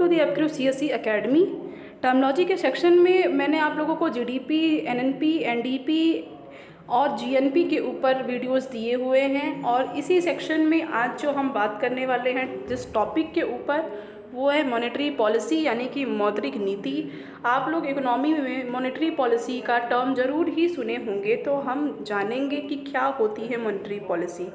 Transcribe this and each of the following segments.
To the एपक्रू CSE academy. Terminology के section में मैंने आप लोगों को GDP, NNP, NDP और GNP के ऊपर वीडियोस दिए हुए हैं, और इसी सेक्शन में आज जो हम बात करने वाले हैं जिस टॉपिक के ऊपर, वो है मॉनेटरी पॉलिसी यानी कि मौद्रिक नीति। आप लोग इकोनॉमी में मॉनेटरी पॉलिसी का टर्म ज़रूर ही सुने होंगे, तो हम जानेंगे कि क्या होती है मॉनेटरी पॉलिसी।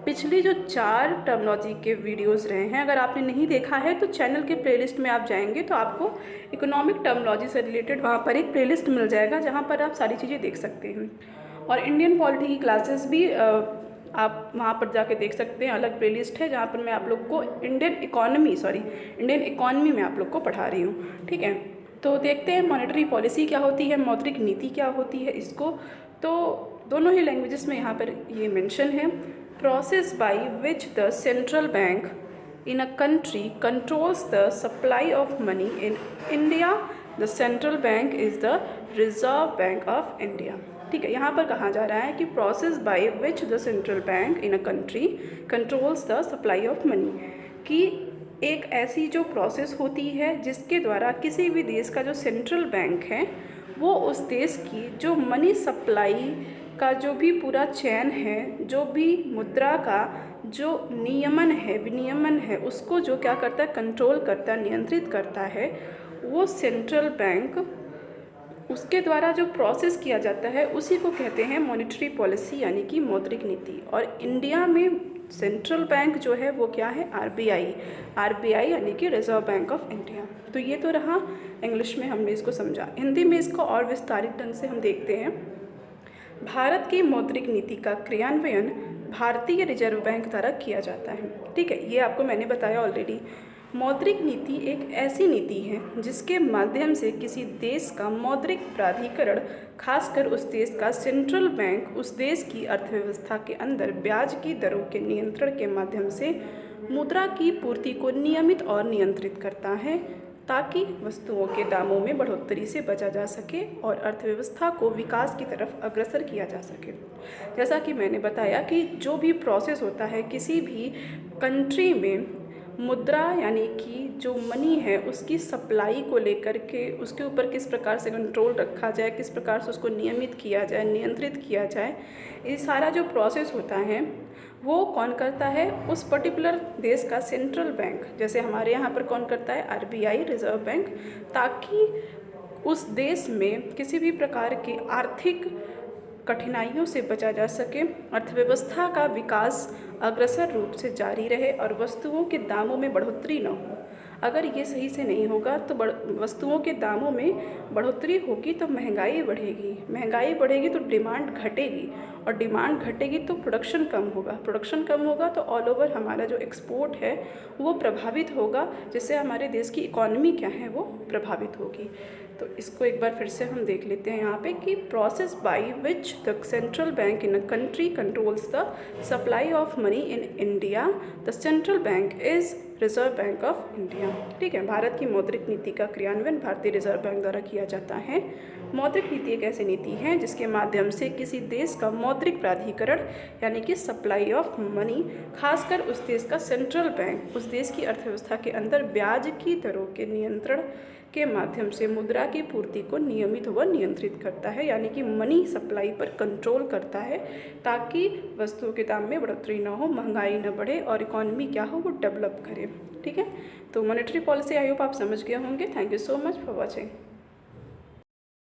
पिछली जो 4 टर्मोलॉजी के वीडियोस रहे हैं, अगर आपने नहीं देखा है तो चैनल के प्लेलिस्ट में आप जाएंगे तो आपको इकोनॉमिक टर्मोलॉजी से रिलेटेड वहाँ पर एक प्लेलिस्ट मिल जाएगा, जहाँ पर आप सारी चीज़ें देख सकते हैं। और इंडियन पॉलिटी की क्लासेस भी आप वहाँ पर जाके देख सकते हैं, अलग प्लेलिस्ट है जहाँ पर मैं आप लोग को इंडियन इकॉनमी में आप लोग को पढ़ा रही हूँ। ठीक है, तो देखते हैं मॉनेटरी पॉलिसी क्या होती है, मौद्रिक नीति क्या होती है। इसको तो दोनों ही लैंग्वेजेस में यहाँ पर ये मेंशन है। Process by which the central bank in a country controls the supply of money in India, the central bank is the Reserve Bank of India। ठीक है, यहाँ पर कहा जा रहा है कि process by which the central bank in a country controls the supply of money, कि एक ऐसी जो प्रोसेस होती है जिसके द्वारा किसी भी देश का जो सेंट्रल बैंक है वो उस देश की जो मनी सप्लाई का जो भी पूरा चैन है, जो भी मुद्रा का जो विनियमन है, उसको जो क्या करता है, कंट्रोल करता है, नियंत्रित करता है, वो सेंट्रल बैंक, उसके द्वारा जो प्रोसेस किया जाता है उसी को कहते हैं मॉनेटरी पॉलिसी यानी कि मौद्रिक नीति। और इंडिया में सेंट्रल बैंक जो है वो क्या है, RBI यानी कि रिजर्व बैंक ऑफ इंडिया। तो ये तो रहा इंग्लिश में हमने इसको समझा। हिंदी में इसको और विस्तारित ढंग से हम देखते हैं। भारत की मौद्रिक नीति का क्रियान्वयन भारतीय रिजर्व बैंक द्वारा किया जाता है। ठीक है, ये आपको मैंने बताया ऑलरेडी। मौद्रिक नीति एक ऐसी नीति है जिसके माध्यम से किसी देश का मौद्रिक प्राधिकरण, खासकर उस देश का सेंट्रल बैंक, उस देश की अर्थव्यवस्था के अंदर ब्याज की दरों के नियंत्रण के माध्यम से मुद्रा की पूर्ति को नियमित और नियंत्रित करता है, ताकि वस्तुओं के दामों में बढ़ोतरी से बचा जा सके और अर्थव्यवस्था को विकास की तरफ अग्रसर किया जा सके। जैसा कि मैंने बताया कि जो भी प्रोसेस होता है किसी भी कंट्री में, मुद्रा यानी कि जो मनी है उसकी सप्लाई को लेकर के उसके ऊपर किस प्रकार से कंट्रोल रखा जाए, किस प्रकार से उसको नियमित किया जाए, नियंत्रित किया जाए, ये सारा जो प्रोसेस होता है वो कौन करता है, उस पर्टिकुलर देश का सेंट्रल बैंक। जैसे हमारे यहाँ पर कौन करता है, RBI रिजर्व बैंक, ताकि उस देश में किसी भी प्रकार की आर्थिक कठिनाइयों से बचा जा सके, अर्थव्यवस्था का विकास अग्रसर रूप से जारी रहे और वस्तुओं के दामों में बढ़ोतरी न हो। अगर ये सही से नहीं होगा तो वस्तुओं के दामों में बढ़ोतरी होगी तो महंगाई बढ़ेगी तो डिमांड घटेगी, और डिमांड घटेगी तो प्रोडक्शन कम होगा तो ऑल ओवर हमारा जो एक्सपोर्ट है वो प्रभावित होगा, जिससे हमारे देश की इकॉनमी क्या है वो प्रभावित होगी। तो इसको एक बार फिर से हम देख लेते हैं यहाँ पे कि process by which the central bank in a country controls the supply of money in India, the central bank is reserve bank of India. ठीक है, भारत की मौद्रिक नीति का क्रियान्वयन भारतीय रिजर्व बैंक द्वारा किया जाता है। मौद्रिक नीति एक ऐसी नीति है जिसके माध्यम से किसी देश का मौद्रिक प्राधिकरण यानी कि सप्लाई ऑफ मनी, खासकर उस देश का सेंट्रल बैंक, उस देश की अर्थव्यवस्था के अंदर ब्याज की दरों के नियंत्रण के माध्यम से मुद्रा की पूर्ति को नियमित व नियंत्रित करता है, यानी कि मनी सप्लाई पर कंट्रोल करता है, ताकि वस्तुओं के दाम में बढ़ोतरी न हो, महंगाई न बढ़े और इकॉनमी क्या हो वो डेवलप करे। ठीक है, तो मॉनेटरी पॉलिसी आई होप आप समझ गए होंगे। Thank you so much for watching.